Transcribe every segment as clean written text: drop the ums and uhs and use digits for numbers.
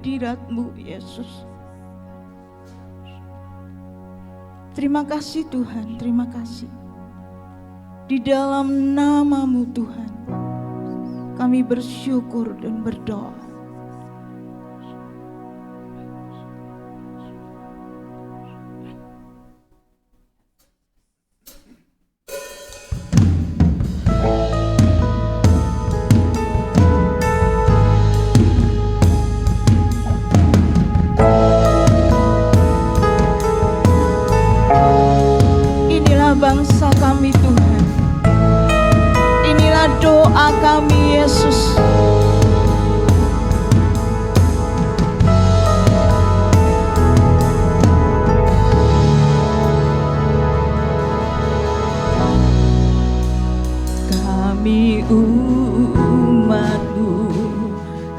hadirat-Mu, Yesus. Terima kasih Tuhan, terima kasih. Di dalam nama-Mu Tuhan, kami bersyukur dan berdoa. Bangsa kami Tuhan, inilah doa kami Yesus. Kami umat-Mu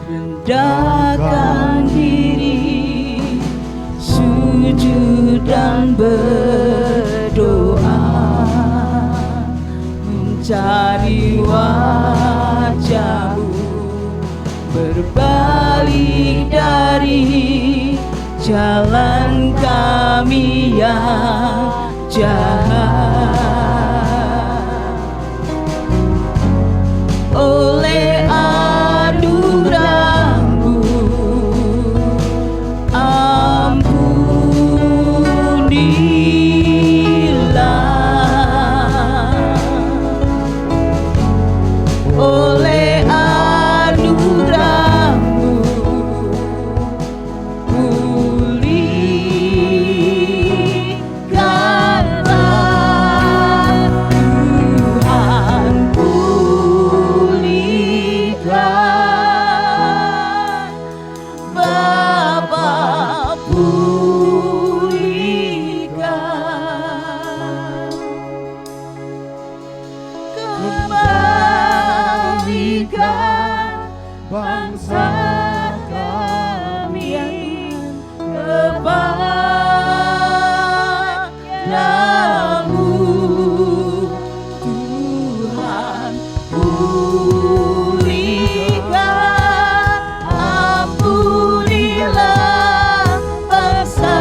rendahkan diri, sujud dan berdoa, mencari wajah-Mu, berbalik dari jalan kami yang jahat. Oleh anugerah-Mu, oleh anugerah-Mu, pulihkanlah Tuhan, pulihkan Bapa, pulihkan, kembalikan bangsa kami kepadamu, Tuhan, pulihkan, ampunilah bangsa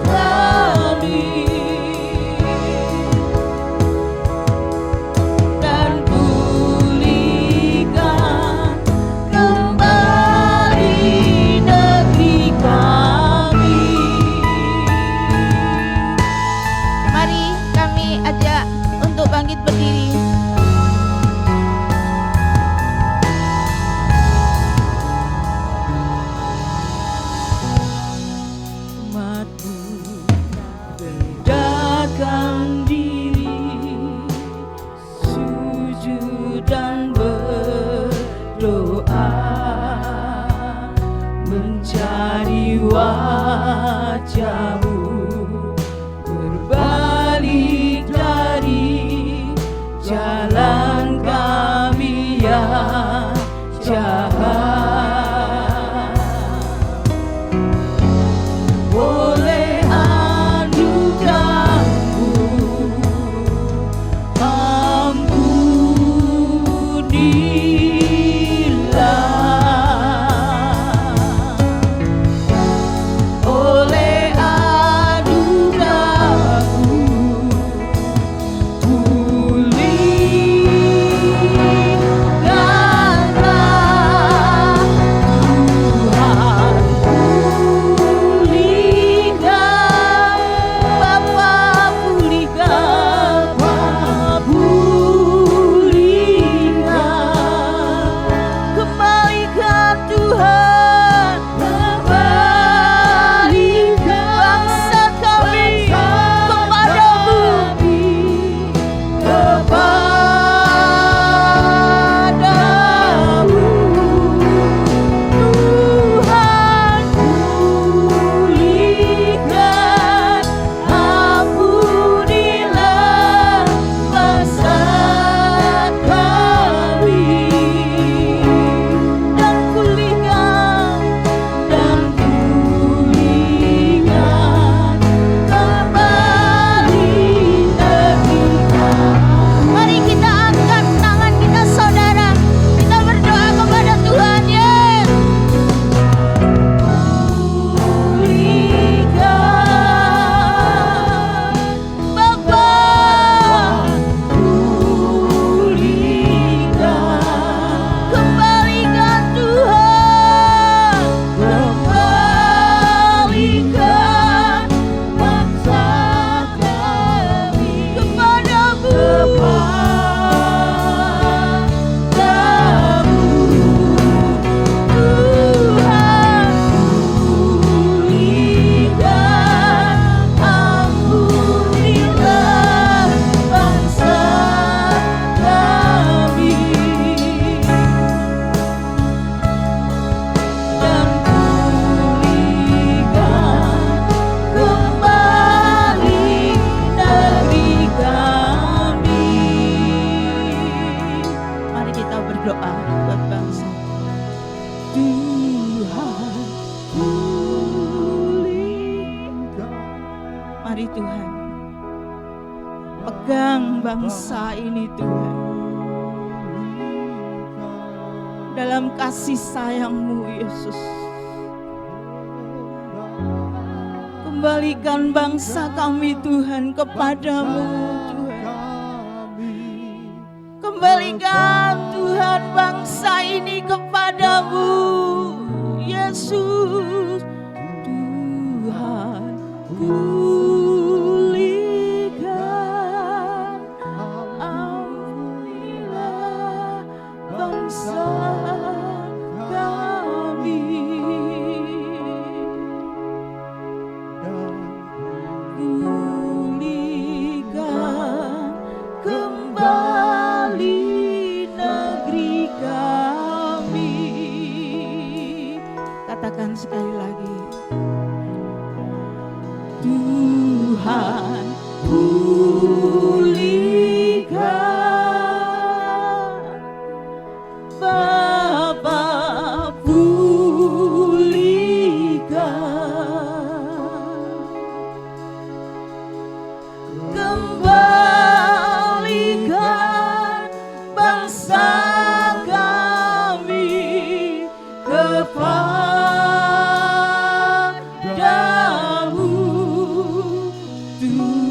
kami, dan pulihkan kembali negeri kami. Mari kami ajak untuk bangkit berdiri. Umat-Mu rendahkan diri, sujud dan berdoa, mencari wajah-Mu, berbalik dari jalan kami yang jahat. Oleh anugerah-Mu, ampunilah. Oleh Tuhan. Pegang bangsa ini Tuhan, dalam kasih sayang-Mu Yesus. Kembalikan bangsa kami Tuhan kepadamu Tuhan. Kembalikan Tuhan bangsa ini kepadamu Yesus. Tuhan pulihkan, ampunilah bangsa kami. Pulihkan kembali negeri kami. Katakan sekali lagi. Tuhan pulihkan, Bapa pulihkan, kembalikan bangsa kami kepadamu Tuhan.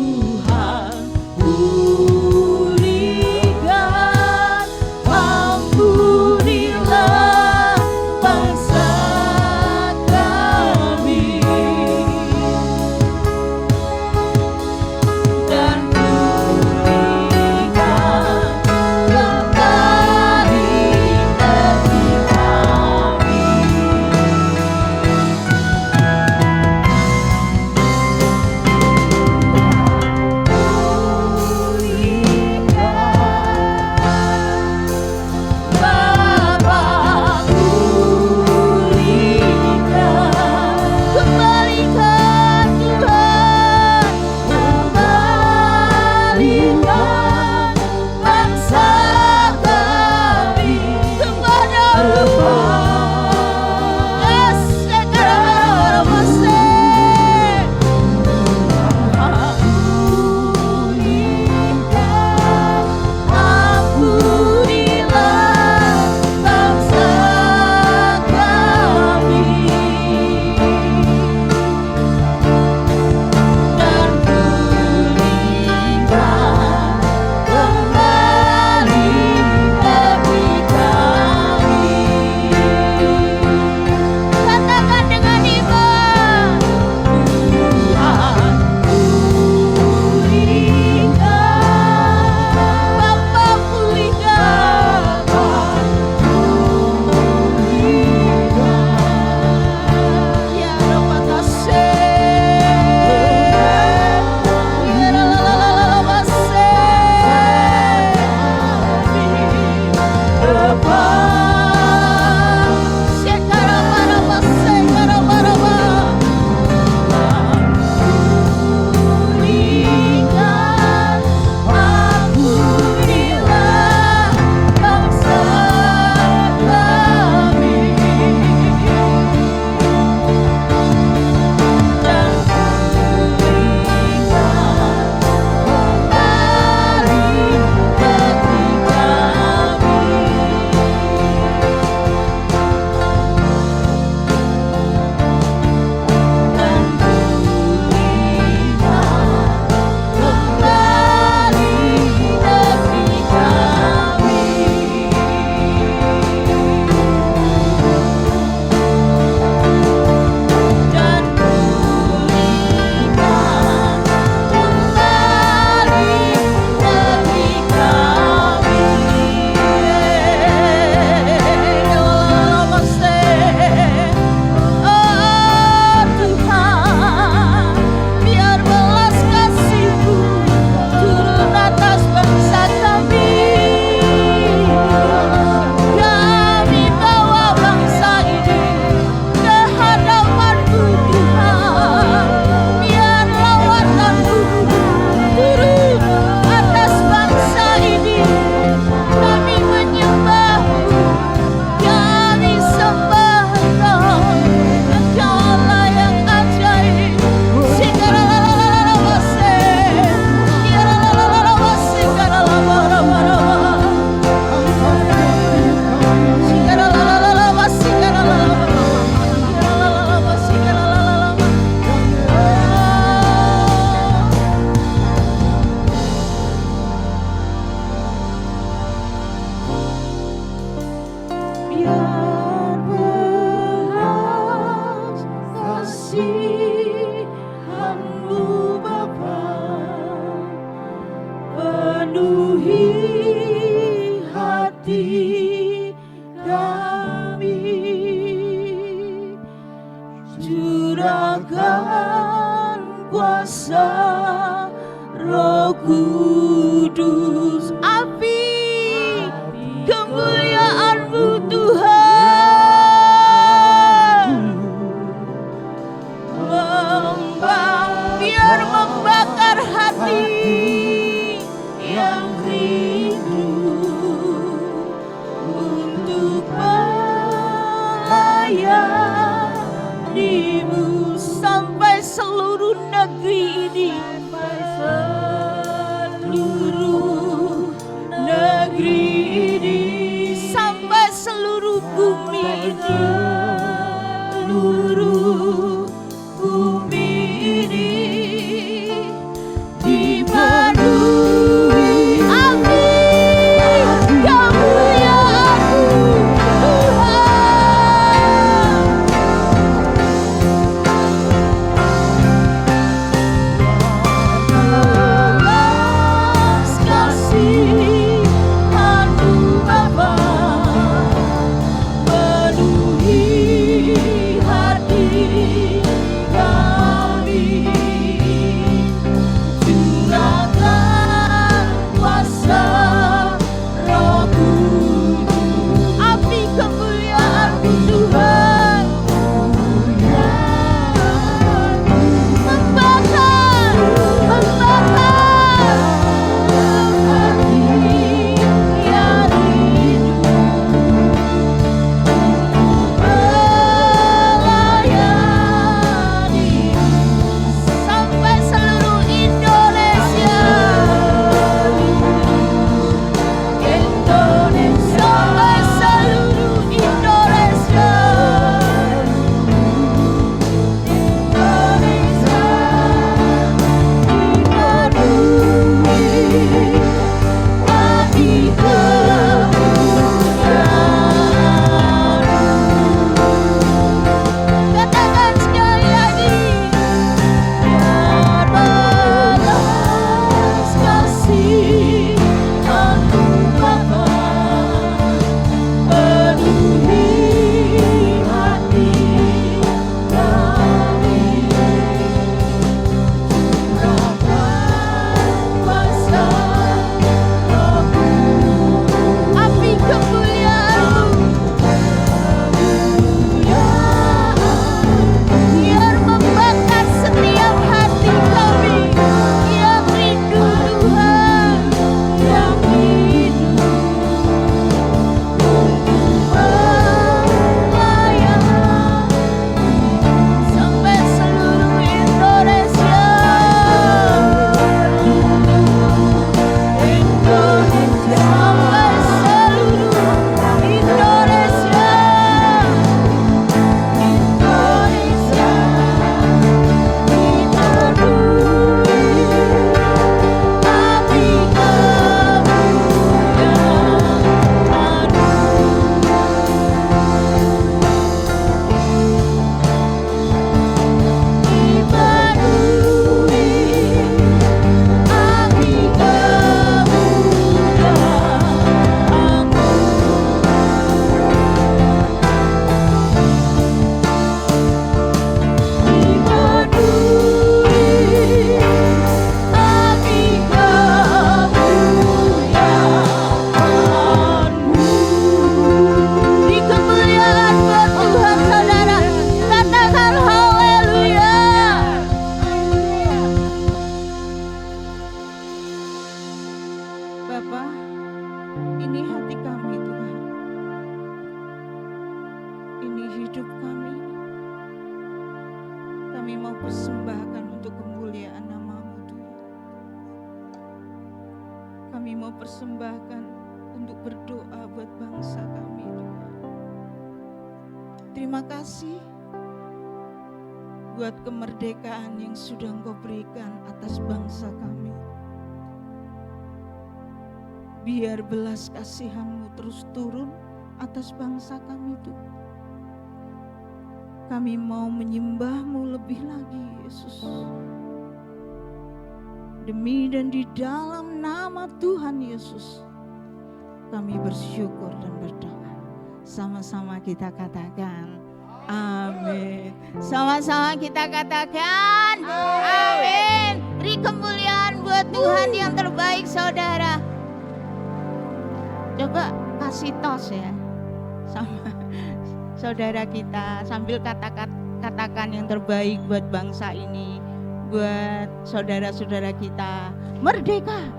curahkan kuasa Roh Kudus, api kemuliaan-Mu Tuhan, biar membakar hati yang rindu untuk melayani-Mu sampai seluruh negeri ini, seluruh negeri ini, sampai seluruh bumi ini, seluruh bumi ini dipenuhi api kemuliaan-Mu Tuhan. Belas kasihan-Mu Bapa penuhi hati kami, curahkan kuasa Roh Kudus, api kemuliaan-Mu Tuhan, membakar hati yang rindu melayani sampai seluruh Indonesia, sampai seluruh Indonesia, dipenuhi hati kemuliaan. Katakan sekali lagi, biar belas kasihan-Mu Bapa penuhi hati kami, curahkan kuasa Roh Kudus, api kemuliaan-Mu, biar membakar setiap hati kami yang rindu Tuhan, yang rindu untuk melayani sampai seluruh Indonesia, sampai seluruh Indonesia, Kami mau persembahkan untuk berdoa buat bangsa kami, Tuhan. Terima kasih buat kemerdekaan yang sudah Engkau berikan atas bangsa kami. Biar belas kasihan-Mu terus turun atas bangsa kami, Tuhan. Kami mau menyembah-Mu lebih lagi, Yesus. Demi dan di dalam nama Tuhan Yesus, kami bersyukur dan berdoa. Sama-sama kita katakan, amin. Sama-sama kita katakan amin. Beri kemuliaan buat Tuhan yang terbaik, saudara. Coba kasih tos ya sama saudara kita sambil katakan yang terbaik buat bangsa ini, buat saudara-saudara kita. Merdeka.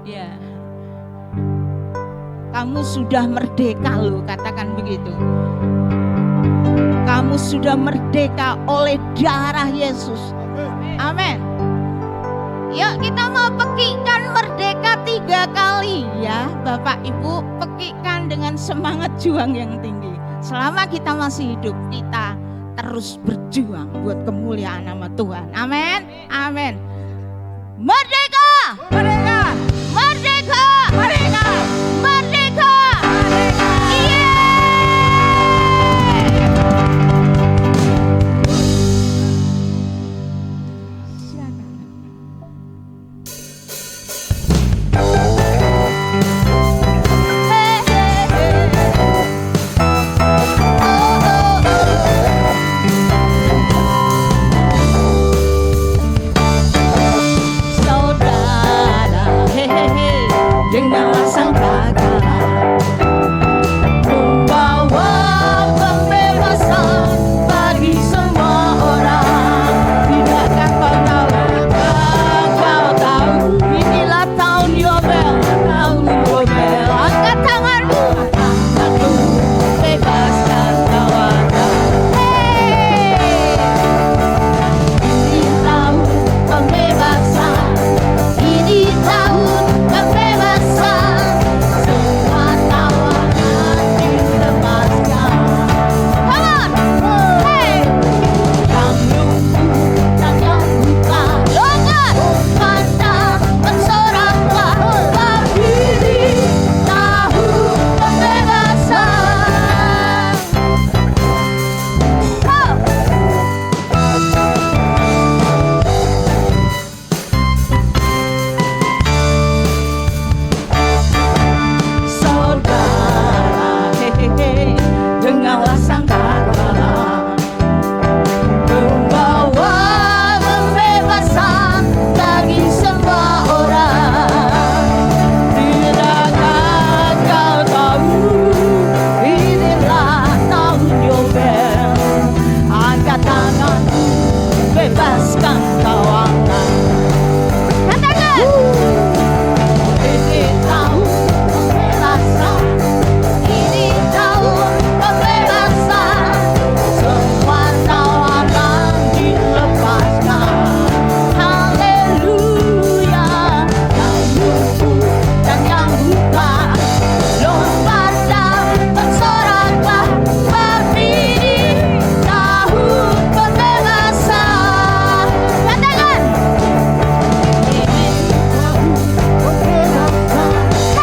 Ya. Kamu sudah merdeka loh, katakan begitu. Kamu sudah merdeka oleh darah Yesus. Amin. Yuk kita mau pekikkan merdeka 3 kali ya Bapak Ibu. Pekikkan dengan semangat juang yang tinggi. Selama kita masih hidup, kita terus berjuang buat kemuliaan nama Tuhan. Amin. Amin. Merdeka. Merdeka. Merdeka. Merdeka. Merdeka. Merdeka. Dengarlah sang kakak membawa pembebasan bagi semua orang. Tidakkah kau tahu inilah tahun Yobel, tahun Yobel. Angkat tanganmu, bebaskan kawanmu. Ini tahun pembebasan, ini tahun pembebasan. Semua tawanan dilepaskan. Come on, hey! Yang lumpuh dan yang buta, lompat, pandang, bersoraklah, berdiri tahun pembebasan. Saudara, dengarlah sang kakak membawa pembebasan bagi semua orang. Tidakkah kau tahu inilah tahun Yobel? Angkat tanganmu, bebaskan kawangan. Katakan. Ini tahun pembebasan, ini tahun pembebasan. Semua tawanan dilepaskan. Haleluya. Yang lumpuh dan yang buta, lompat dan bersoraklah,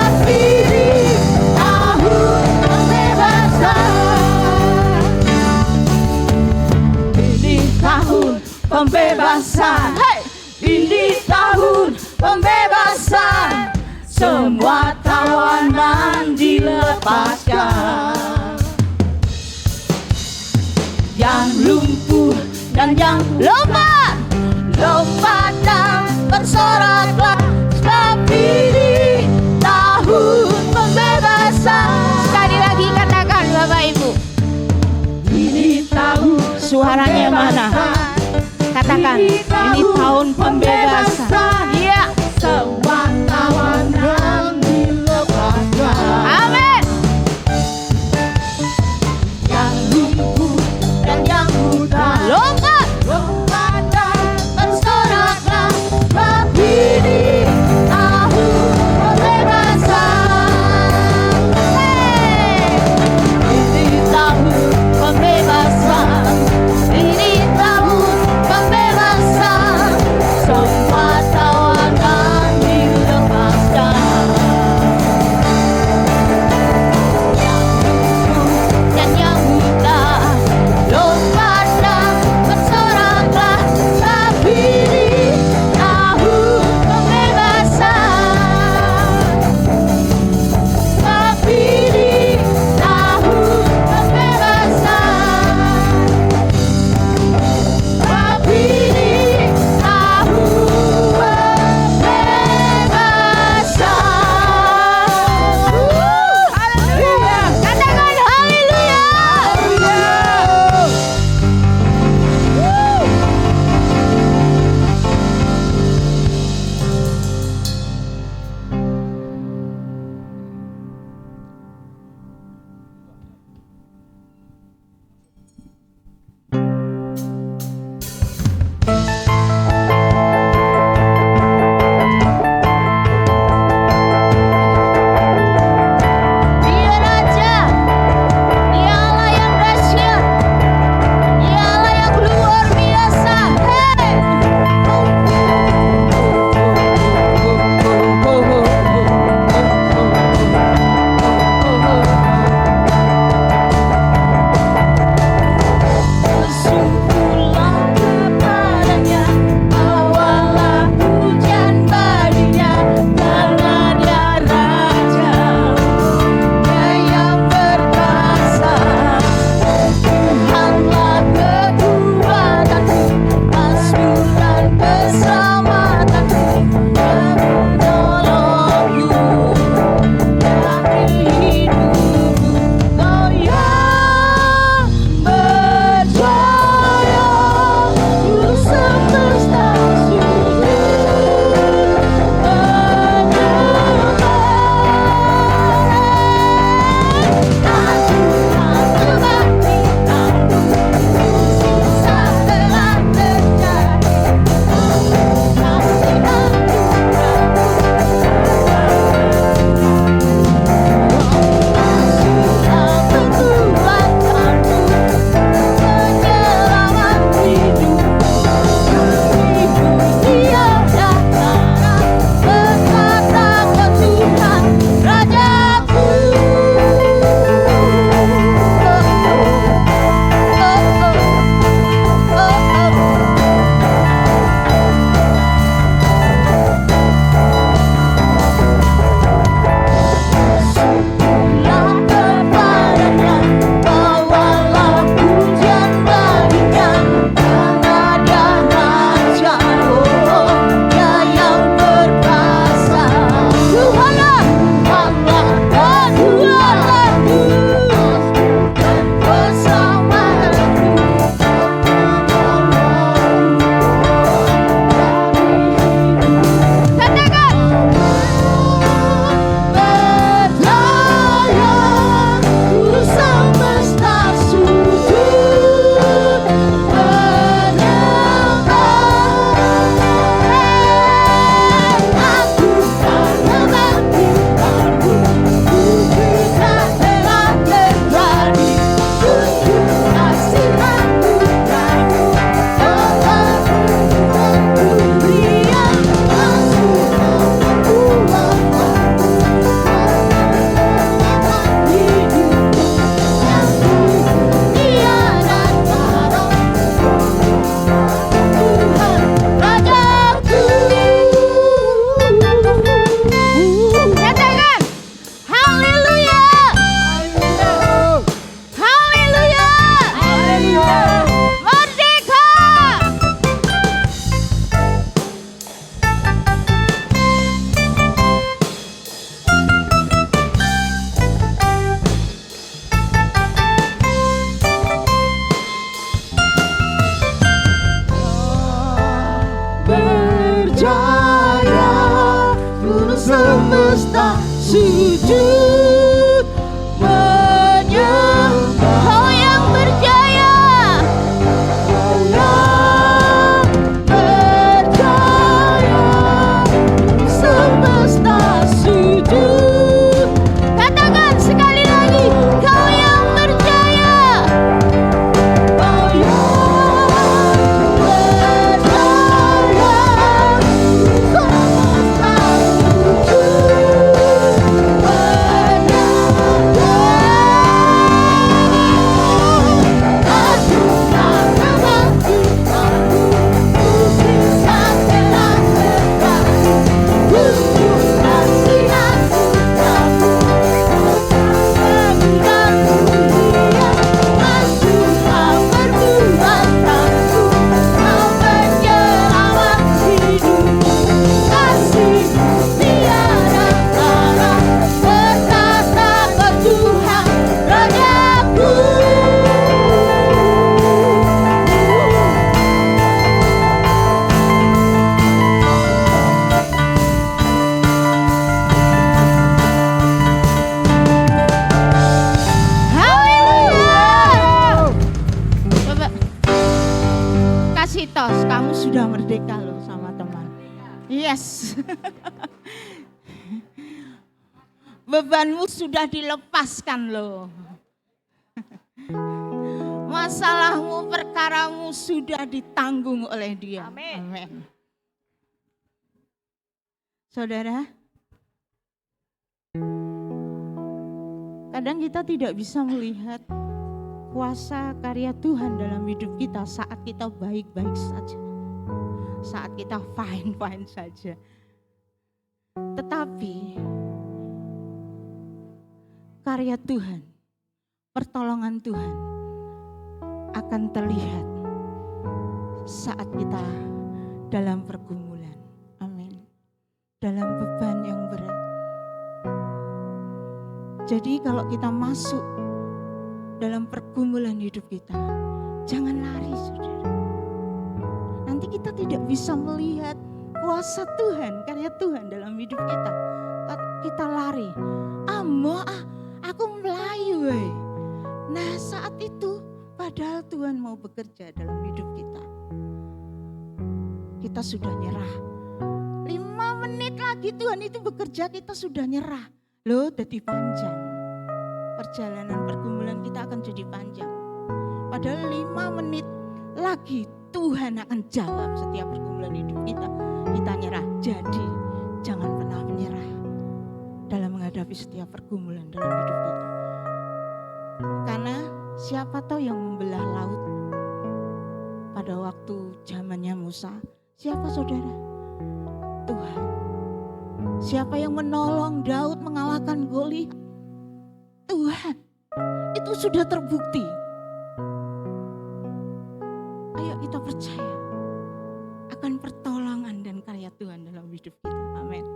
berdiri tahun pembebasan. Katakan. Ini tahun pembebasan, semua tawanan dilepaskan. Haleluya. Yang lumpuh dan yang buta, lompat dan bersoraklah, berdiri tahun pembebasan. Ini tahun pembebasan. Ini tahun pembebasan. Semua tawanan dilepaskan. Yang lumpuh dan yang lompat dan bersoraklah, sebab ini tahun pembebasan. Sekali lagi katakan Bapak Ibu. Ini tahun Suaranya mana? Katakan, ini tahun pembebasan. Iya. Semua tawanan dilepaskan. Amin. Yang lumpuh dan yang buta, Lompat. dan bersoraklah, berdiri tahun pembebasan. Ini tahun pembebasan, ini tahun pembebasan. Semua Yes. Bebanmu sudah dilepaskan loh. Masalahmu, perkaramu sudah ditanggung oleh Dia. Amin. Amin. Saudara, kadang kita tidak bisa melihat kuasa karya Tuhan dalam hidup kita saat kita baik-baik saja. Saat kita fine-fine saja. Tetapi karya Tuhan, pertolongan Tuhan akan terlihat saat kita dalam pergumulan. Amin. Dalam beban yang berat. Jadi kalau kita masuk dalam pergumulan hidup kita, jangan lari, saudara. Nanti kita tidak bisa melihat kuasa Tuhan, karya Tuhan dalam hidup kita. Kita lari, aku melayu. Nah saat itu padahal Tuhan mau bekerja dalam hidup kita. Kita sudah nyerah. 5 menit lagi Tuhan itu bekerja, kita sudah nyerah. Loh, jadi panjang. Perjalanan pergumulan kita akan jadi panjang. Padahal 5 menit lagi Tuhan akan jawab setiap pergumulan hidup kita. Kita nyerah. Jadi jangan pernah menyerah dalam menghadapi setiap pergumulan dalam hidup kita. Karena siapa tahu yang membelah laut pada waktu zamannya Musa? Siapa, saudara? Tuhan. Siapa yang menolong Daud mengalahkan Goliat? Tuhan. Itu sudah terbukti. Ayo kita percaya akan pertolongan dan karya Tuhan dalam hidup kita. Amin.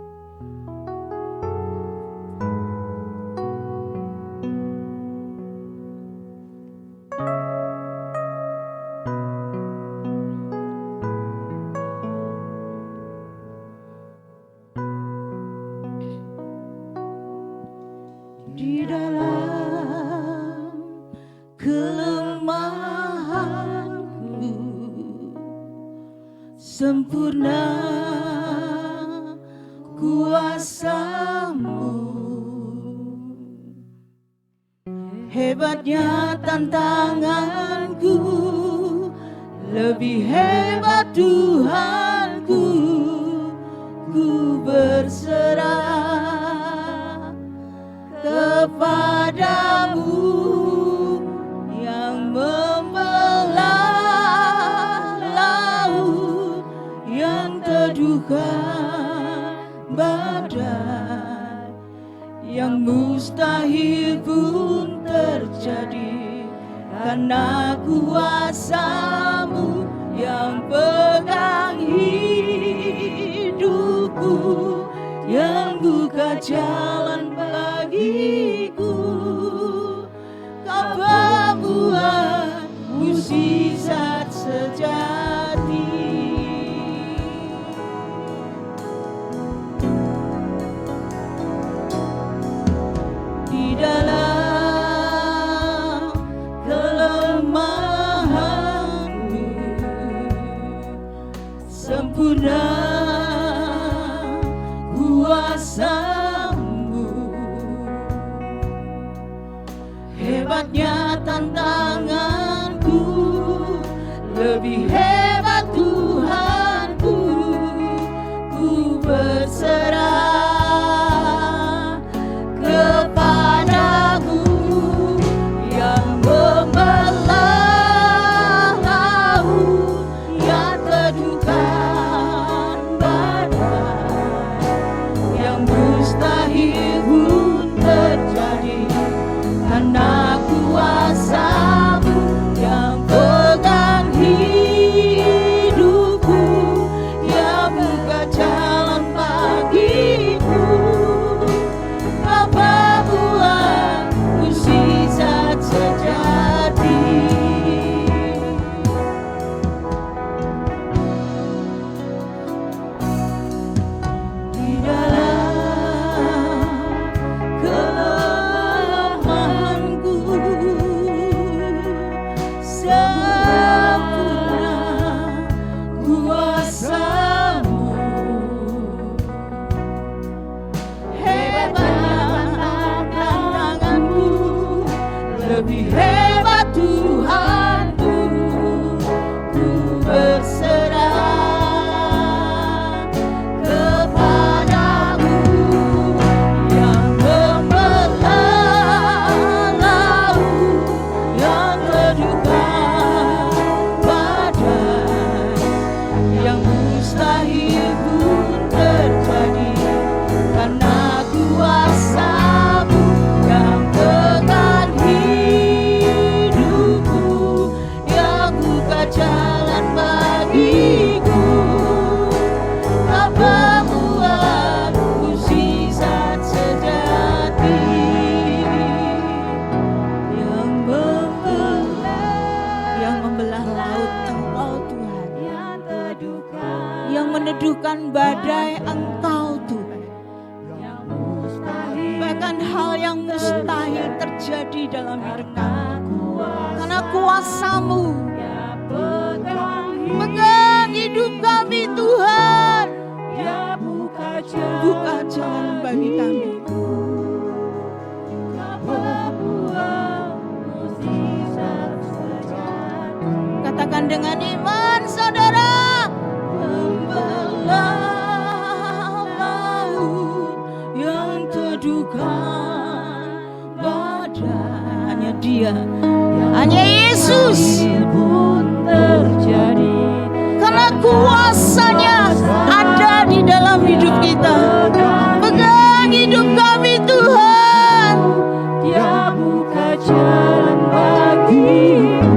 Di dalam kelemahanku sempurna kuasa-Mu, hebatnya tantanganku, lebih hebat Tuhanku, ku berserah kepadamu yang membelah laut, yang teduhkan badai, yang mustahil pun terjadi karena kuasa-Mu yang pegang hidupku, yang buka jalan bagiku. Kau pembuat mukjizat sejati. Di dalam kelemahanmu sempurna kuasa-Mu, hebatnya tantanganku, lebih hebat Tuhanku, ku berserah kepadamu yang membelah laut, yang teduhkan badai, yang mustahil pun terjadi karena kuasa-Mu yang pegang hidupku, yang buka jalan bagiku. Kau pembuat mukjizat sejati. Di dalam kelemahanku lebih hebat Tuhanku. Ku berserah kepadamu yang membelah laut, yang teduhkan badai, yang mustahil pun terjadi karena kuasa-Mu yang pegang hidupku, yang buka jalan bagiku. Apa buat mukjizat sejati yang membelah laut Engkau Tuhan, yang meneduhkan badai Engkau Tuhan. Bahkan hal yang mustahil terjadi dalam hidup kami karena kuasa-Mu pegang hidup kami Tuhan. Buka jalan bagi kami. Katakan dengan iman saudara. Membelah laut yang teduhkan badai. Hanya Dia, hanya Yesus. Karena kuasa-Nya ada di dalam hidup kita. Pegang hidup kami Tuhan. Dia buka jalan bagiku.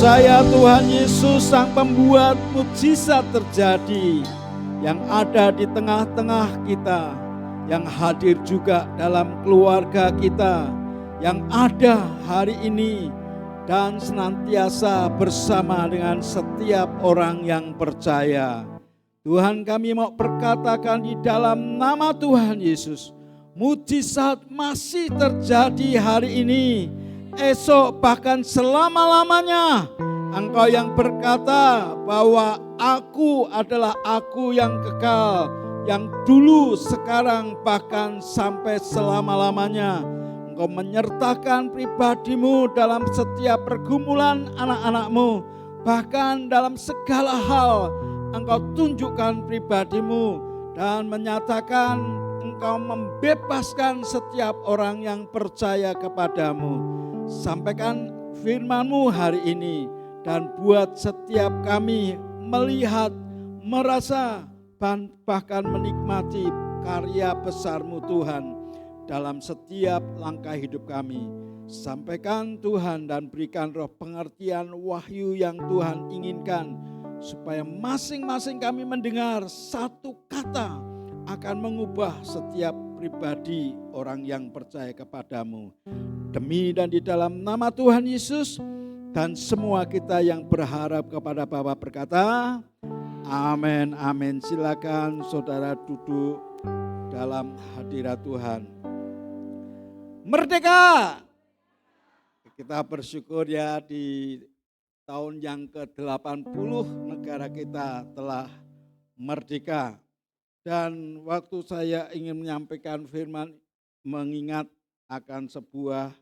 percaya Tuhan Yesus Sang Pembuat mukjizat terjadi yang ada di tengah-tengah kita, yang hadir juga dalam keluarga kita yang ada hari ini dan senantiasa bersama dengan setiap orang yang percaya. Tuhan, kami mau perkatakan di dalam nama Tuhan Yesus, mujizat masih terjadi hari ini, esok bahkan selama-lamanya. Engkau yang berkata bahwa aku adalah aku yang kekal, yang dulu, sekarang, bahkan sampai selama-lamanya. Engkau menyertakan pribadimu dalam setiap pergumulan anak-anakmu, bahkan dalam segala hal Engkau tunjukkan pribadimu dan menyatakan Engkau membebaskan setiap orang yang percaya kepadamu. Sampaikan firman-Mu hari ini dan buat setiap kami melihat, merasa, bahkan menikmati karya besar-Mu Tuhan dalam setiap langkah hidup kami. Sampaikan Tuhan dan berikan roh pengertian wahyu yang Tuhan inginkan, supaya masing-masing kami mendengar satu kata akan mengubah setiap pribadi orang yang percaya kepadamu. Demi dan di dalam nama Tuhan Yesus, dan semua kita yang berharap kepada Bapa berkata, amin, amin. Silakan saudara duduk dalam hadirat Tuhan. Merdeka! Kita bersyukur ya, di tahun yang ke-80 negara kita telah merdeka. Dan waktu saya ingin menyampaikan firman, mengingat akan sebuah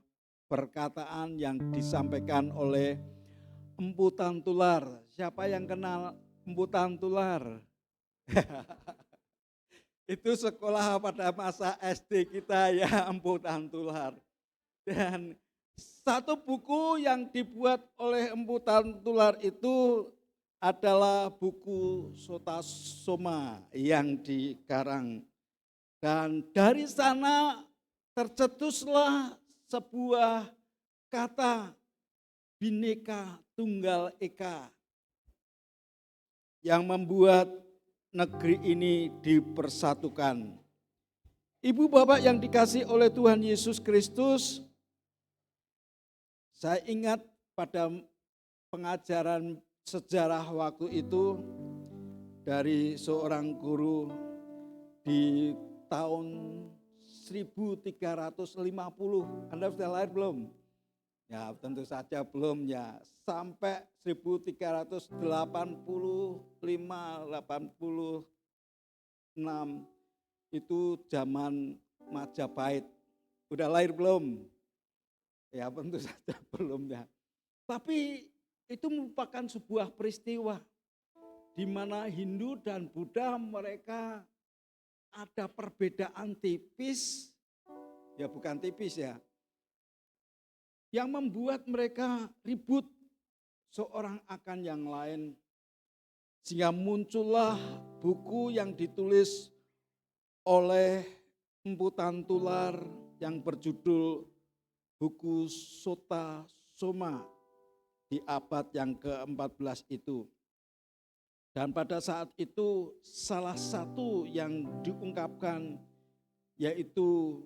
perkataan yang disampaikan oleh Empu Tantular. Siapa yang kenal Empu Tantular? Itu sekolah pada masa SD kita ya, Empu Tantular. Dan satu buku yang dibuat oleh Empu Tantular itu adalah buku Sota Soma yang dikarang. Dan dari sana tercetuslah sebuah kata Bhinneka Tunggal Ika yang membuat negeri ini dipersatukan. Ibu bapak yang dikasihi oleh Tuhan Yesus Kristus, saya ingat pada pengajaran sejarah waktu itu dari seorang guru di tahun 1350. Anda sudah lahir belum? Ya tentu saja belum ya. Sampai 1385, 86 itu zaman Majapahit. Udah lahir belum? Ya tentu saja belum ya. Tapi itu merupakan sebuah peristiwa di mana Hindu dan Buddha mereka ada perbedaan tipis, ya bukan tipis ya, yang membuat mereka ribut seorang akan yang lain. Sehingga muncullah buku yang ditulis oleh Empu Tantular yang berjudul buku Sota Soma di abad yang ke-14 itu. Dan pada saat itu salah satu yang diungkapkan yaitu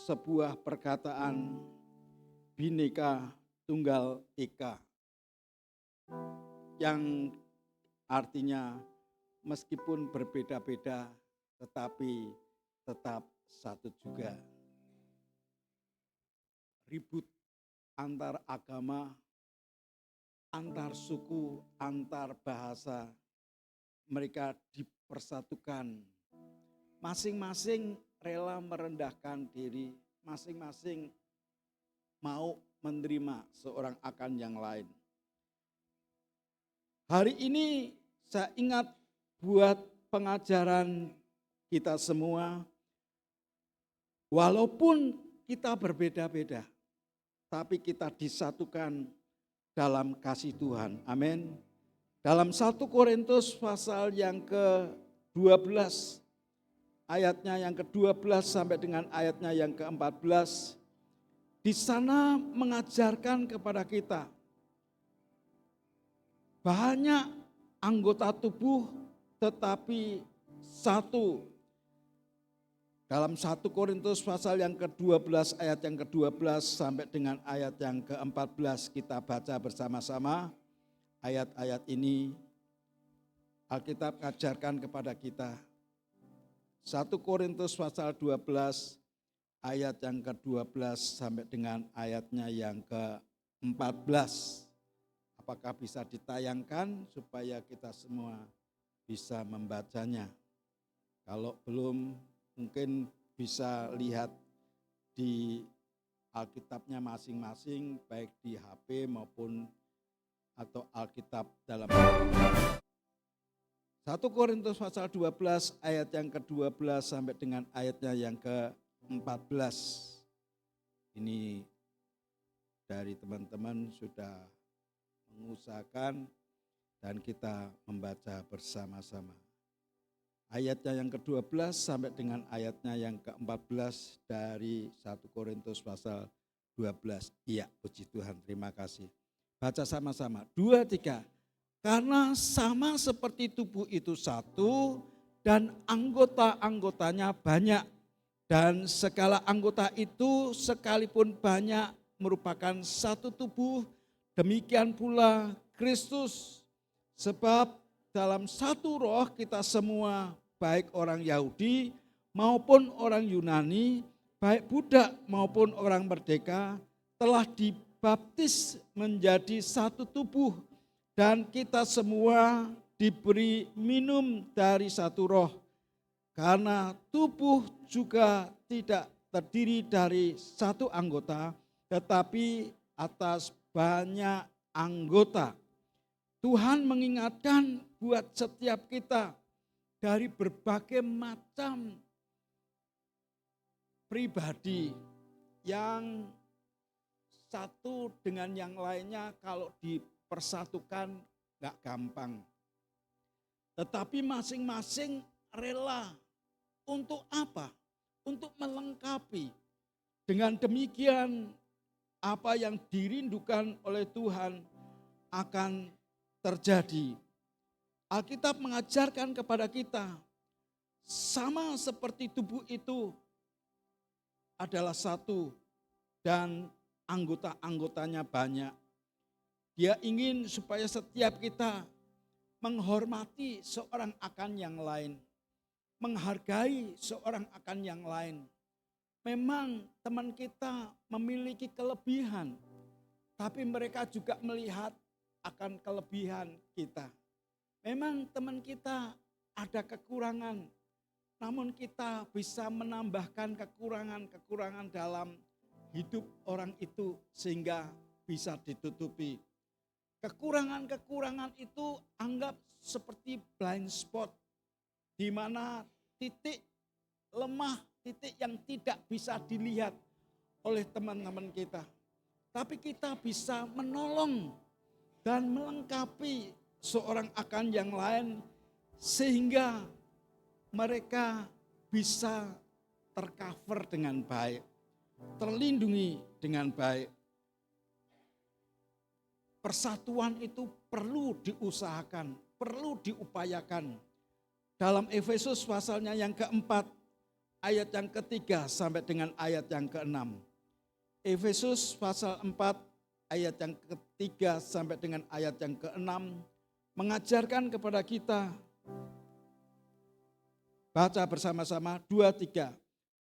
sebuah perkataan Bhinneka Tunggal Ika, yang artinya meskipun berbeda-beda tetapi tetap satu juga. Ribut antar agama, antar suku, antar bahasa, mereka dipersatukan. Masing-masing rela merendahkan diri, masing-masing mau menerima seorang akan yang lain. Hari ini saya ingat buat pengajaran kita semua, walaupun kita berbeda-beda, tapi kita disatukan dalam kasih Tuhan. Amin. Dalam 1 Korintus pasal yang ke-12, ayatnya yang ke-12 sampai dengan ayatnya yang ke-14, di sana mengajarkan kepada kita banyak anggota tubuh tetapi satu. Dalam 1 Korintus pasal yang ke-12 ayat yang ke-12 sampai dengan ayat yang ke-14 kita baca bersama-sama. Ayat-ayat ini Alkitab ajarkan kepada kita. 1 Korintus pasal 12 ayat yang ke-12 sampai dengan ayatnya yang ke-14. Apakah bisa ditayangkan supaya kita semua bisa membacanya? Kalau belum, mungkin bisa lihat di Alkitabnya masing-masing, baik di HP maupun atau Alkitab dalam 1 Korintus pasal 12 ayat yang ke-12 sampai dengan ayatnya yang ke-14. Ini dari teman-teman sudah mengusahakan dan kita membaca bersama-sama. Ayatnya yang ke-12 sampai dengan ayatnya yang ke-14 dari 1 Korintus pasal 12. Iya, puji Tuhan, terima kasih. Baca sama-sama, 2, 3. Karena sama seperti tubuh itu satu dan anggota-anggotanya banyak. Dan segala anggota itu sekalipun banyak merupakan satu tubuh, demikian pula Kristus. Sebab dalam satu roh kita semua, baik orang Yahudi maupun orang Yunani, baik budak maupun orang merdeka, telah dibaptis menjadi satu tubuh, dan kita semua diberi minum dari satu roh. Karena tubuh juga tidak terdiri dari satu anggota, tetapi atas banyak anggota. Tuhan mengingatkan buat setiap kita dari berbagai macam pribadi yang satu dengan yang lainnya kalau dipersatukan gak gampang. Tetapi masing-masing rela untuk apa? Untuk melengkapi. Dengan demikian apa yang dirindukan oleh Tuhan akan terjadi. Alkitab mengajarkan kepada kita, sama seperti tubuh itu adalah satu dan anggota-anggotanya banyak. Dia ingin supaya setiap kita menghormati seorang akan yang lain, menghargai seorang akan yang lain. Memang teman kita memiliki kelebihan, tapi mereka juga melihat akan kelebihan kita. Memang teman kita ada kekurangan, namun kita bisa menambahkan kekurangan-kekurangan dalam hidup orang itu sehingga bisa ditutupi. Kekurangan-kekurangan itu anggap seperti blind spot, di mana titik lemah, titik yang tidak bisa dilihat oleh teman-teman kita. Tapi kita bisa menolong dan melengkapi seorang akan yang lain sehingga mereka bisa tercover dengan baik, terlindungi dengan baik. Persatuan itu perlu diusahakan, perlu diupayakan. Dalam Efesus pasalnya yang keempat, ayat yang ketiga sampai dengan ayat yang keenam. Efesus pasal 4 ayat yang ketiga sampai dengan ayat yang keenam mengajarkan kepada kita, baca bersama-sama 2, 3.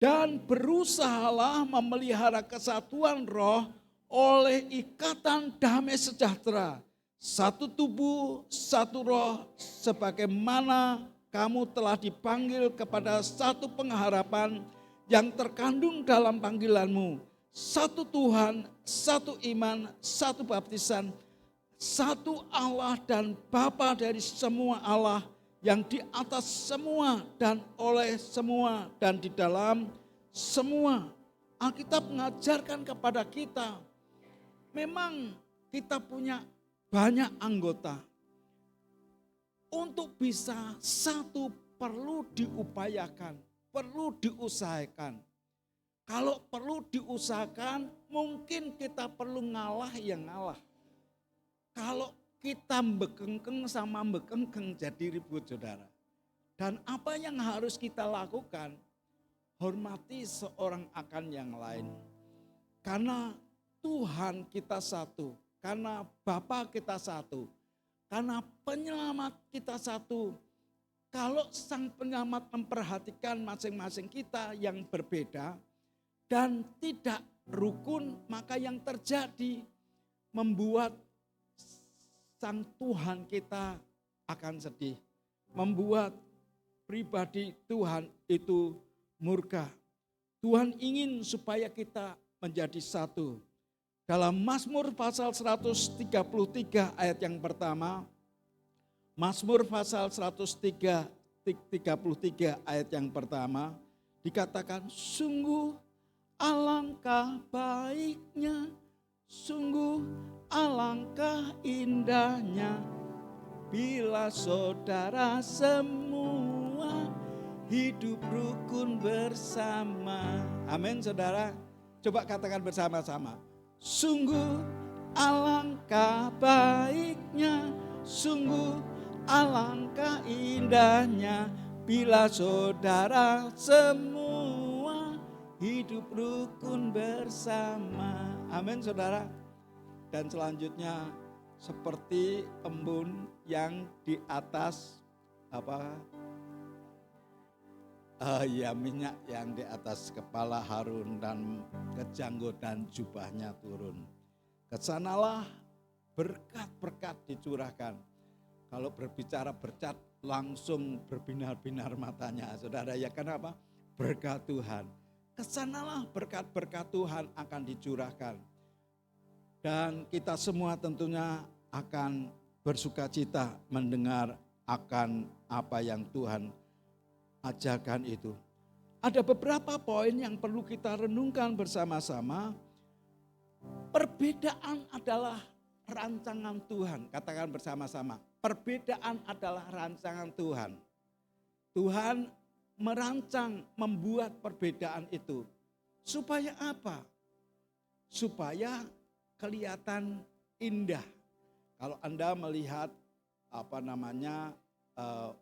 Dan berusahalah memelihara kesatuan roh oleh ikatan damai sejahtera. Satu tubuh, satu roh, sebagaimana kamu telah dipanggil kepada satu pengharapan yang terkandung dalam panggilanmu. Satu Tuhan, satu iman, satu baptisan, satu Allah dan Bapa dari semua Allah, yang di atas semua dan oleh semua dan di dalam semua. Alkitab mengajarkan kepada kita, memang kita punya banyak anggota. Untuk bisa satu perlu diupayakan, perlu diusahakan. Kalau perlu diusahakan, mungkin kita perlu ngalah yang ngalah. Kalau kita bekengkeng sama bekengkeng jadi ribut, saudara. Dan apa yang harus kita lakukan? hormati seorang akan yang lain. Karena Tuhan kita satu, karena Bapa kita satu, karena penyelamat kita satu. Kalau Sang Penyelamat memperhatikan masing-masing kita yang berbeda dan tidak rukun, maka yang terjadi membuat Sang Tuhan kita akan sedih. Membuat pribadi Tuhan itu murka. Tuhan ingin supaya kita menjadi satu. Dalam Mazmur pasal 133 ayat yang pertama, Mazmur pasal 133 ayat yang pertama dikatakan, sungguh alangkah baiknya, sungguh alangkah indahnya bila saudara semua hidup rukun bersama. Amin saudara. Coba katakan bersama-sama. Sungguh alangkah baiknya, sungguh alangkah indahnya bila saudara semua hidup rukun bersama. Amin saudara. Dan selanjutnya seperti embun yang di atas minyak yang di atas kepala Harun dan kejanggotan jubahnya turun. Kesanalah berkat-berkat dicurahkan. Kalau berbicara berkat langsung berbinar-binar matanya. Saudara ya, kenapa? Berkat Tuhan. Kesanalah berkat-berkat Tuhan akan dicurahkan. Dan kita semua tentunya akan bersukacita mendengar akan apa yang Tuhan ajarkan itu. Ada beberapa poin yang perlu kita renungkan bersama-sama. Perbedaan adalah rancangan Tuhan. Katakan bersama-sama. Perbedaan adalah rancangan Tuhan. Tuhan merancang, membuat perbedaan itu. Supaya apa? Supaya kelihatan indah. Kalau Anda melihat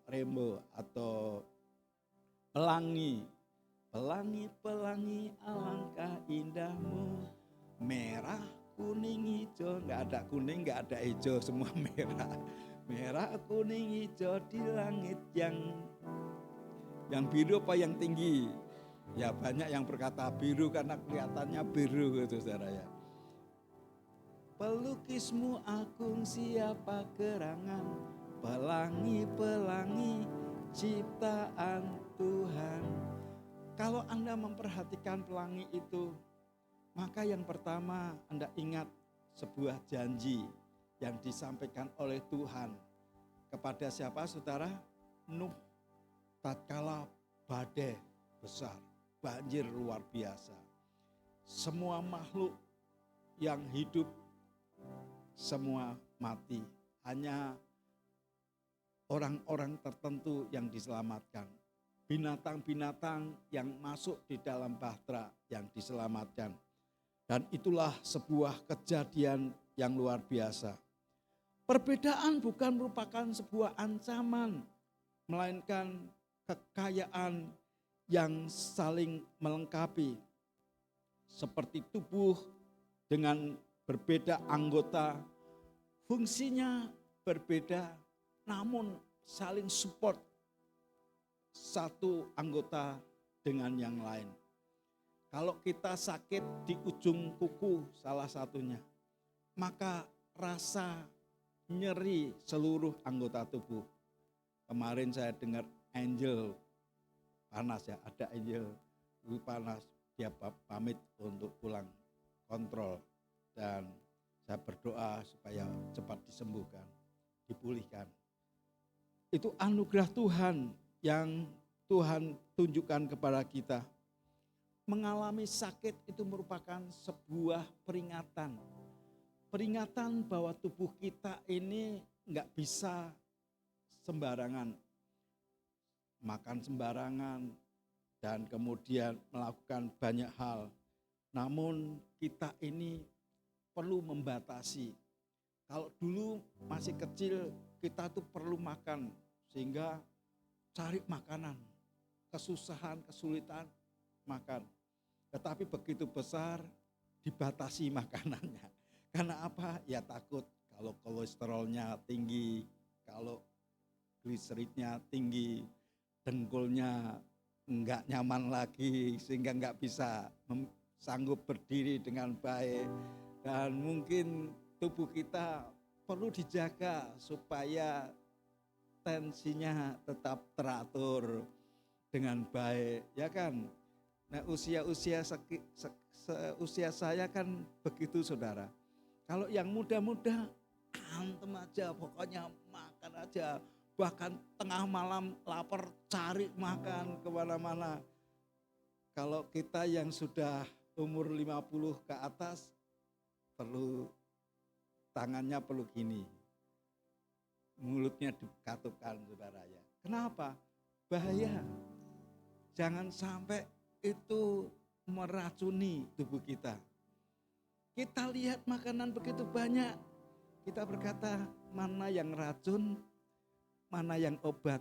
rainbow atau pelangi, pelangi alangkah indahmu, merah, kuning, hijau, nggak ada kuning, nggak ada hijau, semua merah, merah, kuning, hijau di langit yang biru apa yang tinggi? Ya banyak yang berkata biru karena kelihatannya biru gitu saudara ya. Pelukismu agung siapa gerangan, pelangi ciptaan Tuhan. Kalau Anda memperhatikan pelangi itu, maka yang pertama Anda ingat sebuah janji yang disampaikan oleh Tuhan kepada siapa saudara? Nuh, tatkala badai besar, banjir luar biasa. Semua makhluk yang hidup semua mati, hanya orang-orang tertentu yang diselamatkan. Binatang-binatang yang masuk di dalam bahtera yang diselamatkan. Dan itulah sebuah kejadian yang luar biasa. Perbedaan bukan merupakan sebuah ancaman, melainkan kekayaan yang saling melengkapi. Seperti tubuh dengan berbeda anggota, fungsinya berbeda, namun saling support satu anggota dengan yang lain. Kalau kita sakit di ujung kuku salah satunya, maka rasa nyeri seluruh anggota tubuh. Kemarin saya dengar Angel panas ya, ada Angel panas, dia pamit untuk pulang kontrol. Dan saya berdoa supaya cepat disembuhkan, dipulihkan. Itu anugerah Tuhan yang Tuhan tunjukkan kepada kita. Mengalami sakit itu merupakan sebuah peringatan. Peringatan bahwa tubuh kita ini enggak bisa sembarangan. Makan sembarangan dan kemudian melakukan banyak hal. Namun kita ini perlu membatasi. Kalau dulu masih kecil kita tuh perlu makan sehingga cari makanan, kesusahan, kesulitan makan. Tetapi begitu besar dibatasi makanannya. Karena apa? Ya takut kalau kolesterolnya tinggi, kalau gliseridnya tinggi, dengkulnya enggak nyaman lagi sehingga enggak bisa sanggup berdiri dengan baik. Dan mungkin tubuh kita perlu dijaga supaya tensinya tetap teratur dengan baik, ya kan? Nah usia saya kan begitu saudara. Kalau yang muda-muda antem aja, pokoknya makan aja. Bahkan tengah malam lapar cari makan kemana-mana. Kalau kita yang sudah umur 50 ke atas perlu tangannya perlu gini. Mulutnya dikatupkan saudara ya. Kenapa? Bahaya. Jangan sampai itu meracuni tubuh kita. Kita lihat makanan begitu banyak. Kita berkata mana yang racun, mana yang obat.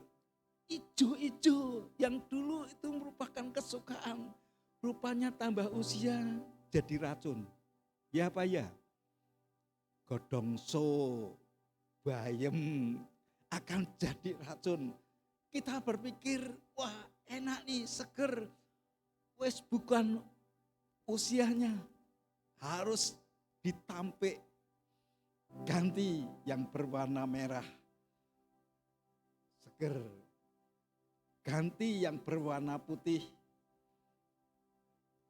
Ijo-ijo yang dulu itu merupakan kesukaan. Rupanya tambah usia jadi racun. Ya apa ya? Godongso, bayem akan jadi racun. Kita berpikir, wah enak nih, seger. Wes bukan usianya. Harus ditampik. Ganti yang berwarna merah. Seger. Ganti yang berwarna putih.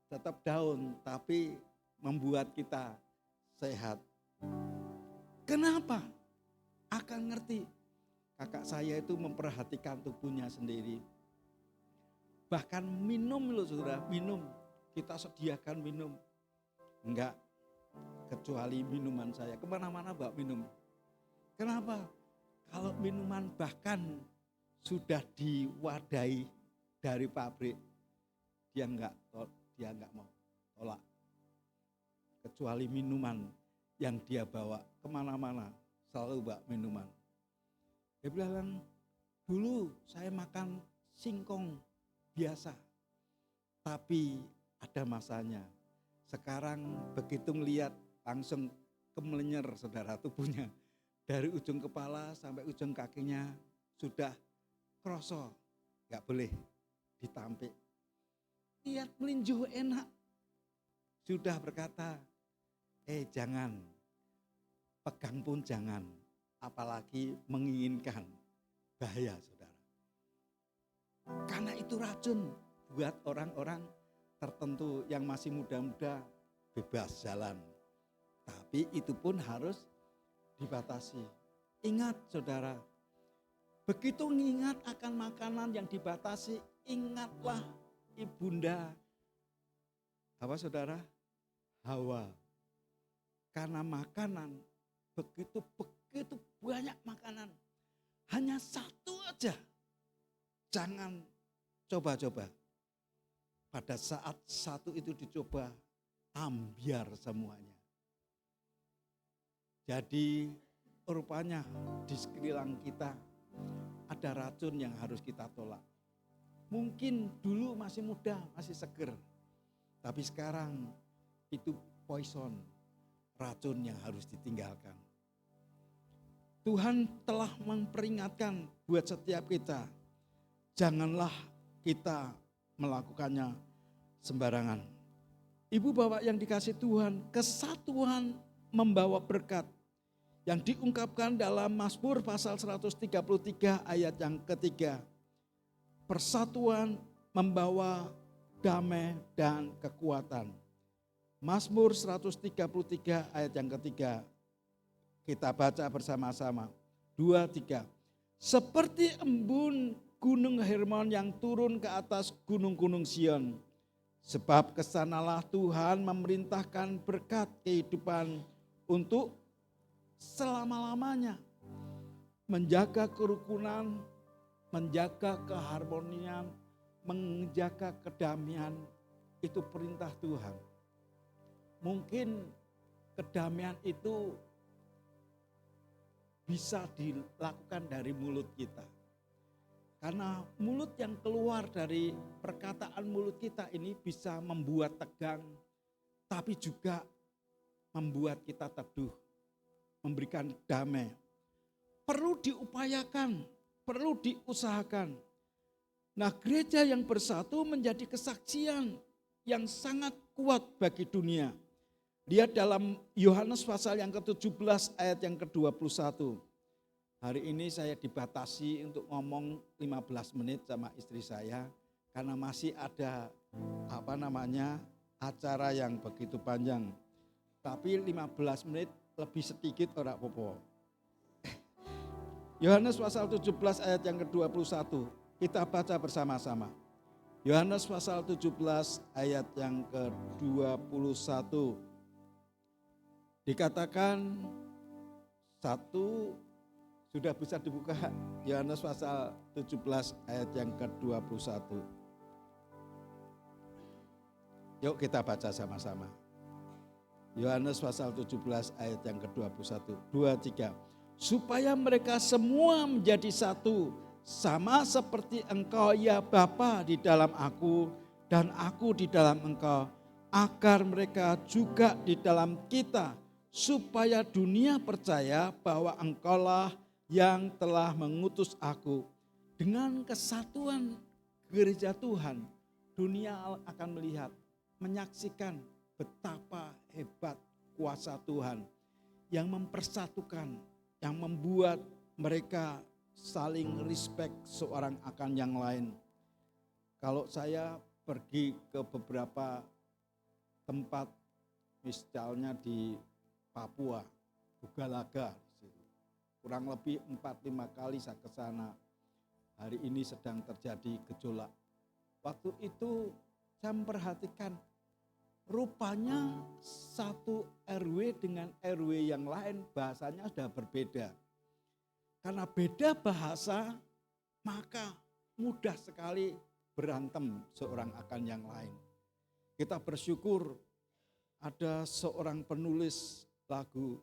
Tetap daun, tapi membuat kita sehat. Kenapa? Akan ngerti. Kakak saya itu memperhatikan tubuhnya sendiri. Bahkan minum loh saudara, minum. Kita sediakan minum. Enggak, kecuali minuman saya. Kemana-mana bawa minum. Kenapa? Kalau minuman bahkan sudah diwadahi dari pabrik, dia enggak mau tolak. Kecuali minuman yang dia bawa kemana-mana, selalu bawa minuman. Dia bilang, dulu saya makan singkong biasa, tapi ada masanya. Sekarang begitu ngelihat langsung kemelenyer saudara tubuhnya. Dari ujung kepala sampai ujung kakinya sudah kroso, gak boleh ditampik. Lihat melinjo enak, sudah berkata, jangan, pegang pun jangan, apalagi menginginkan, bahaya saudara. Karena itu racun buat orang-orang tertentu yang masih muda-muda bebas jalan. Tapi itu pun harus dibatasi. Ingat saudara, begitu mengingat akan makanan yang dibatasi, ingatlah ibunda apa saudara? Hawa. Karena makanan begitu banyak makanan. Hanya satu aja. Jangan coba-coba. Pada saat satu itu dicoba, ambiar semuanya. Jadi rupanya di sekeliling kita ada racun yang harus kita tolak. Mungkin dulu masih muda, masih seger. Tapi sekarang itu poison, racun yang harus ditinggalkan. Tuhan telah memperingatkan buat setiap kita, janganlah kita melakukannya sembarangan. Ibu bapak yang dikasih Tuhan, kesatuan membawa berkat yang diungkapkan dalam Mazmur pasal 133 ayat yang ketiga. Persatuan membawa damai dan kekuatan. Mazmur 133 ayat yang ketiga. Kita baca bersama-sama. 2, 3. Seperti embun gunung Hermon yang turun ke atas gunung-gunung Sion. Sebab kesanalah Tuhan memerintahkan berkat kehidupan untuk selama-lamanya. Menjaga kerukunan, menjaga keharmonian, menjaga kedamaian, itu perintah Tuhan. Mungkin kedamaian itu bisa dilakukan dari mulut kita. Karena mulut yang keluar dari perkataan mulut kita ini bisa membuat tegang, tapi juga membuat kita teduh, memberikan damai. Perlu diupayakan, perlu diusahakan. Nah, gereja yang bersatu menjadi kesaksian yang sangat kuat bagi dunia. Lihat dalam Yohanes pasal yang ke-17 ayat yang ke-21. Hari ini saya dibatasi untuk ngomong 15 menit sama istri saya karena masih ada acara yang begitu panjang. Tapi 15 menit lebih sedikit ora apa-apa. Yohanes pasal 17 ayat yang ke-21. Kita baca bersama-sama. Yohanes pasal 17 ayat yang ke-21. Dikatakan sudah bisa dibuka Yohanes pasal 17 ayat yang ke-21. Yuk kita baca sama-sama. Yohanes pasal 17 ayat yang ke-21. 2, 3. Supaya mereka semua menjadi satu, sama seperti Engkau ya Bapa di dalam aku dan aku di dalam Engkau, agar mereka juga di dalam kita, supaya dunia percaya bahwa Engkaulah yang telah mengutus aku. Dengan kesatuan gereja Tuhan, dunia akan melihat, menyaksikan betapa hebat kuasa Tuhan yang mempersatukan, yang membuat mereka saling respect seorang akan yang lain. Kalau saya pergi ke beberapa tempat, misalnya di Papua, Bugalaga, kurang lebih 4-5 kali saya ke sana. Hari ini sedang terjadi gejolak. Waktu itu saya memperhatikan rupanya satu RW dengan RW yang lain bahasanya sudah berbeda. Karena beda bahasa, maka mudah sekali berantem seorang akan yang lain. Kita bersyukur ada seorang penulis lagu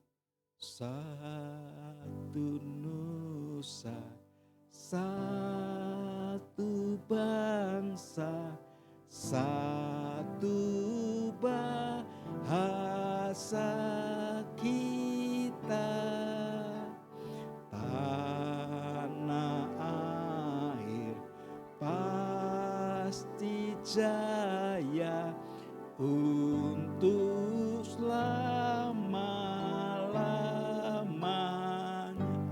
Satu Nusa, satu bangsa, satu bahasa kita, tanah air pasti jaya untuk selama-lamanya.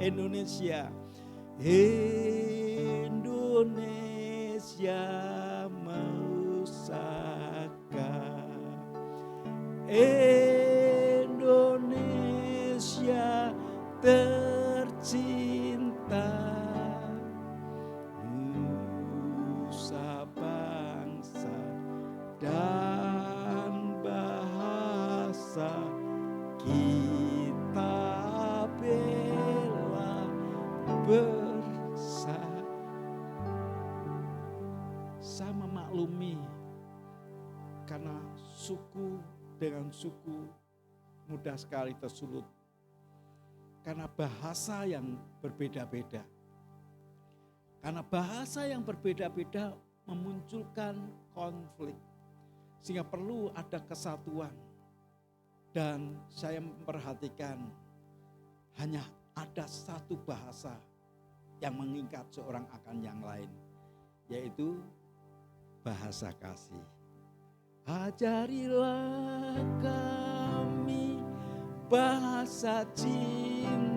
Indonesia, Indonesia pusaka, Indonesia tercinta, nusa bangsa dan bahasa kita bela bersama. Saya memaklumi karena suku dengan suku mudah sekali tersulut. Karena bahasa yang berbeda-beda. Karena bahasa yang berbeda-beda memunculkan konflik. Sehingga perlu ada kesatuan. Dan saya memperhatikan hanya ada satu bahasa yang mengikat seorang akan yang lain. Yaitu bahasa kasih. Ajarilah kami bahasa cintamu,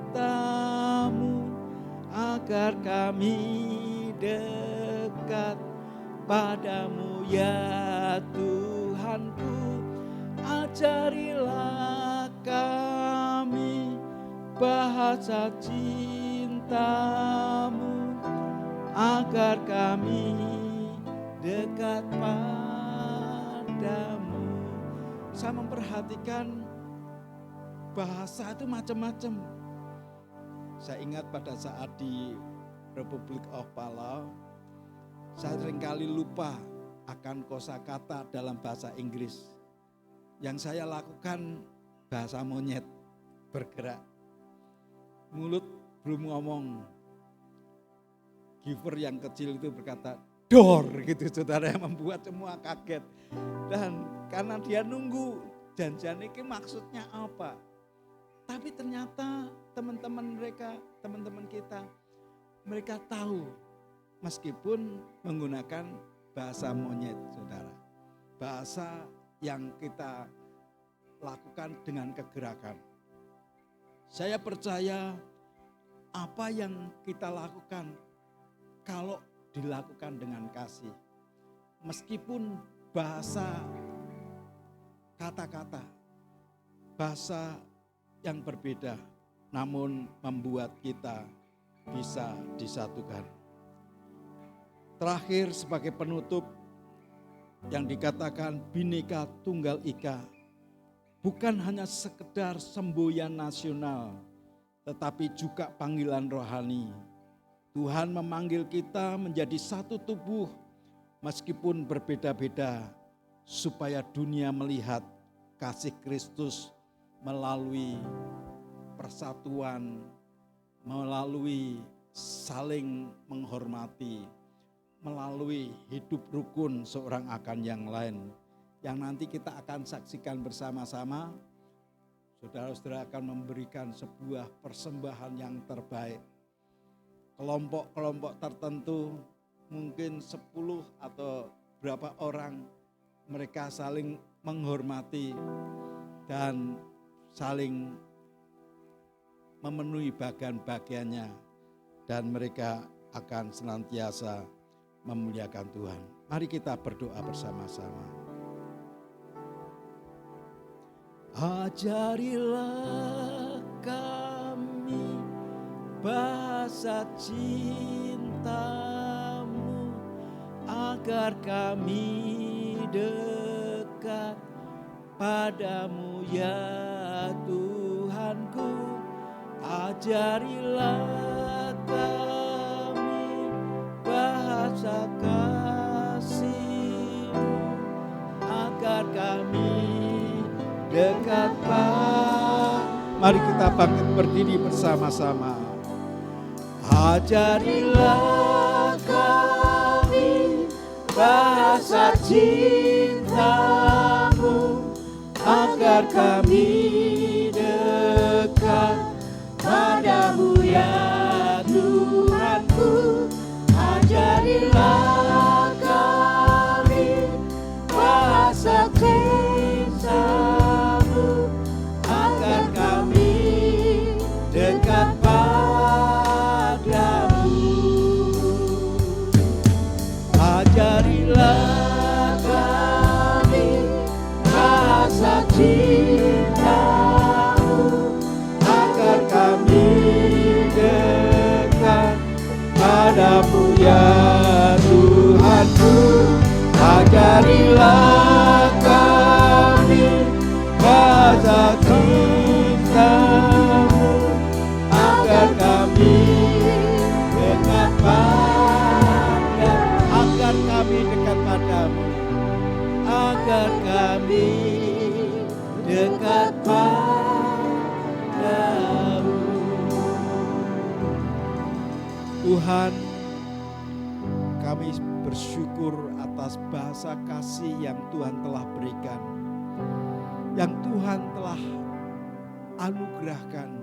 agar kami dekat padamu ya Tuhanku. Ajarilah kami bahasa cintamu, agar kami dekat padamu. Saya memperhatikan bahasa itu macam-macam. Saya ingat pada saat di Republik of Palau, saya seringkali lupa akan kosakata dalam bahasa Inggris. Yang saya lakukan bahasa monyet, bergerak. Mulut belum ngomong. giver yang kecil itu berkata, "Dor," gitu saudara, yang membuat semua kaget. Dan karena dia nunggu janjian ini maksudnya apa. Tapi ternyata teman-teman kita, mereka tahu meskipun menggunakan bahasa monyet saudara. Bahasa yang kita lakukan dengan kegerakan. Saya percaya apa yang kita lakukan kalau dilakukan dengan kasih. Meskipun bahasa kata-kata, bahasa yang berbeda, namun membuat kita bisa disatukan. Terakhir sebagai penutup, yang dikatakan Bhinneka Tunggal Ika bukan hanya sekedar semboyan nasional, tetapi juga panggilan rohani. Tuhan memanggil kita menjadi satu tubuh meskipun berbeda-beda, supaya dunia melihat kasih Kristus melalui persatuan, melalui saling menghormati, melalui hidup rukun seorang akan yang lain. Yang nanti kita akan saksikan bersama-sama. Saudara-saudara akan memberikan sebuah persembahan yang terbaik. Kelompok-kelompok tertentu, mungkin 10 atau berapa orang, mereka saling menghormati dan saling memenuhi bagian-bagiannya. Dan mereka akan senantiasa memuliakan Tuhan. Mari kita berdoa bersama-sama. Ajarilah kami bahasa cinta-Mu, agar kami dekat padamu ya Tuhanku. Ajarilah kami bahasa kasih-Mu, agar kami dekat padamu. Mari kita bangkit berdiri bersama-sama. Ajarilah kami bahasa cinta-Mu, agar kami dekat padamu ya Tuhanku. Ajarilah kami bahasa cinta-Mu, agar kami dekat padamu. Ajarilah kami bahasa cinta-Mu, agar kami dekat padamu ya Tuhanku. Ajarilah kami bahasa cinta-Mu, agar kami dekat padamu, agar kami dekat padamu, agar kami dekat padamu. Tuhan, kami bersyukur atas bahasa kasih yang Tuhan telah berikan, yang Tuhan telah anugerahkan,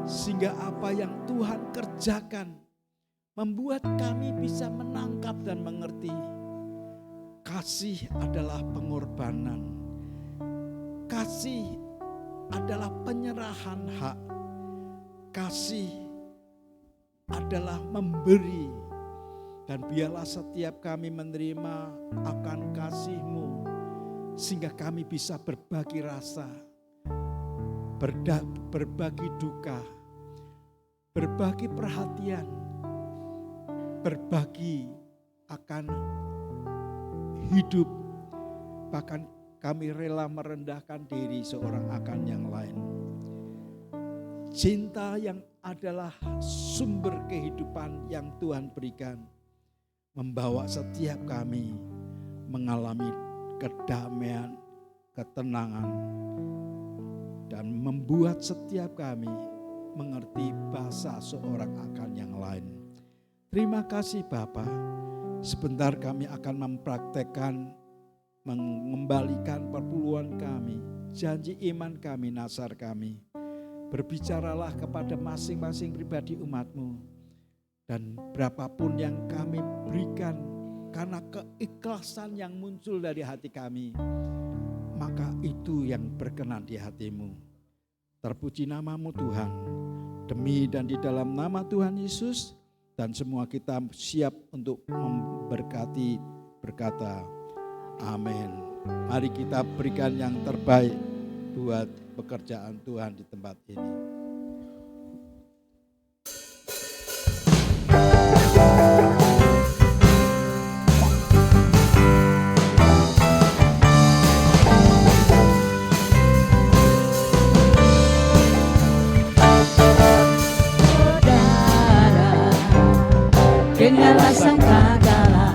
sehingga apa yang Tuhan kerjakan membuat kami bisa menangkap dan mengerti. Kasih adalah pengorbanan, kasih adalah penyerahan hak, kasih adalah memberi. Dan biarlah setiap kami menerima akan kasih-Mu, sehingga kami bisa berbagi rasa, berbagi duka, berbagi perhatian, berbagi akan hidup. Bahkan kami rela merendahkan diri seorang akan yang lain. Cinta yang adalah sumber kehidupan yang Tuhan berikan, membawa setiap kami mengalami kedamaian, ketenangan, dan membuat setiap kami mengerti bahasa seorang akan yang lain. Terima kasih Bapa. Sebentar kami akan mempraktekkan, mengembalikan perpuluhan kami, janji iman kami, nasar kami. Berbicaralah kepada masing-masing pribadi umat-Mu. Dan berapapun yang kami berikan karena keikhlasan yang muncul dari hati kami, maka itu yang berkenan di hati-Mu. Terpuji nama-Mu Tuhan. Demi dan di dalam nama Tuhan Yesus, dan semua kita siap untuk memberkati, berkata amin. Mari kita berikan yang terbaik buat pekerjaan Tuhan di tempat ini. Dengarlah sangkakala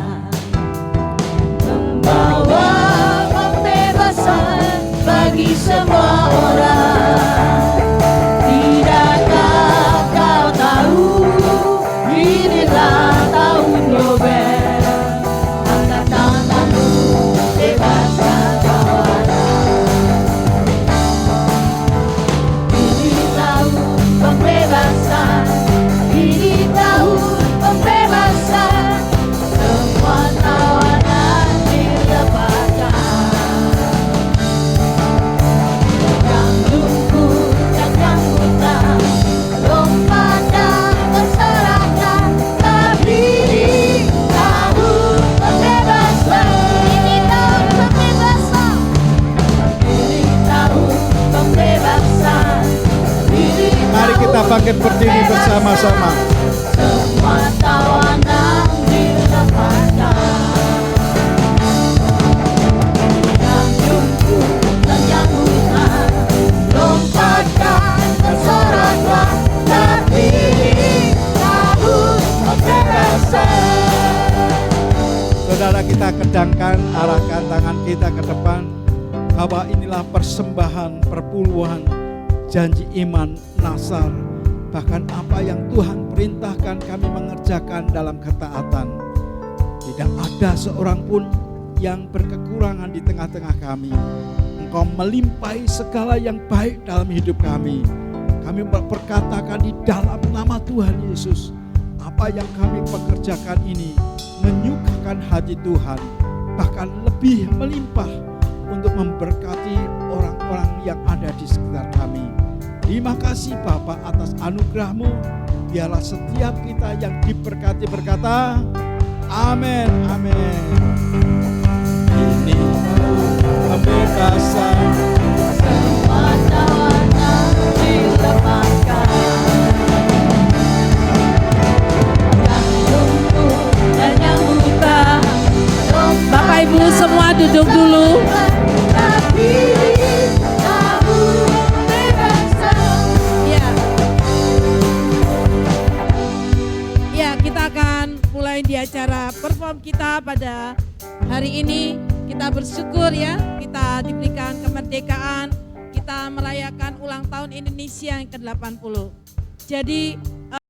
membawa pembebasan bagi semua orang. Tidakkah kau tahu, inilah tahun Yobel. Angkat tanganmu, bebaskan tawanan. Ini tahun pembebasan, ini tahun pembebasan, semua tawanan dilepaskan. Yang lumpuh dan yang buta, lompat dan berserakan. Tapi tahun pembebasan, ini tahun pembebasan, ini tahun pembebasan, ini Mari kita bangkit berdiri bersama-sama. semua tawanan dilepaskan. Yang lumpuh dan yang buta, lompatkan tersorotlah. Tapi tahun pembebasan. Saudara, kita kedangkan, arahkan tangan kita ke depan, bahwa inilah persembahan, perpuluhan, janji iman, nasar. Bahkan apa yang Tuhan perintahkan kami mengerjakan dalam ketaatan. Tidak ada seorang pun yang berkekurangan di tengah-tengah kami. Engkau melimpahi segala yang baik dalam hidup kami. Kami berkatakan di dalam nama Tuhan Yesus, apa yang kami pekerjakan ini menyukakan hati Tuhan, bahkan lebih melimpah untuk memberkati orang-orang yang ada di sekitar kami. Terima kasih Bapa atas anugerah-Mu. Biarlah setiap kita yang diberkati berkata amin, amin. Ini pembebasan, Semua tawanan dilepaskan. Yang lumpuh dan yang buta, Bapak Ibu semua duduk dulu. tapi tahun pembebasan. Ya, kita akan mulai di acara perform kita pada hari ini. Kita bersyukur ya, kita diberikan kemerdekaan, kita merayakan ulang tahun Indonesia yang ke-80. Jadi